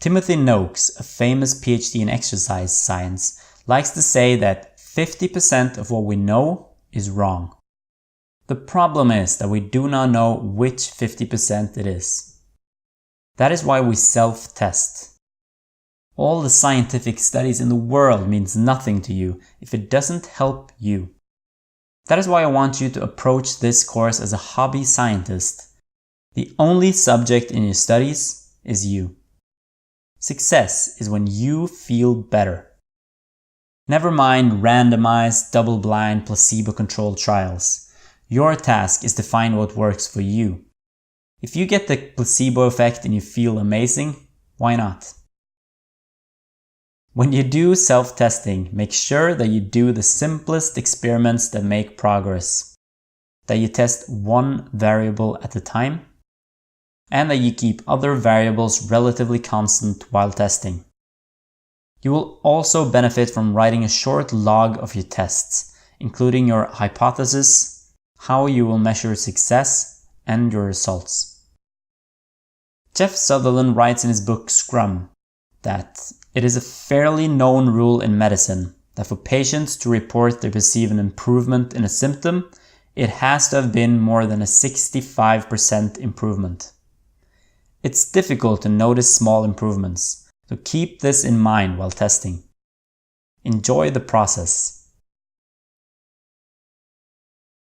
Timothy Noakes, a famous PhD in exercise science, likes to say that 50% of what we know is wrong. The problem is that we do not know which 50% it is. That is why we self-test. All the scientific studies in the world means nothing to you if it doesn't help you. That is why I want you to approach this course as a hobby scientist. The only subject in your studies is you. Success is when you feel better. Never mind randomized, double-blind, placebo-controlled trials. Your task is to find what works for you. If you get the placebo effect and you feel amazing, why not? When you do self-testing, make sure that you do the simplest experiments that make progress. That you test one variable at a time, and that you keep other variables relatively constant while testing. You will also benefit from writing a short log of your tests, including your hypothesis, how you will measure success, and your results. Jeff Sutherland writes in his book Scrum that it is a fairly known rule in medicine that for patients to report they perceive an improvement in a symptom, it has to have been more than a 65% improvement. It's difficult to notice small improvements, so keep this in mind while testing. Enjoy the process.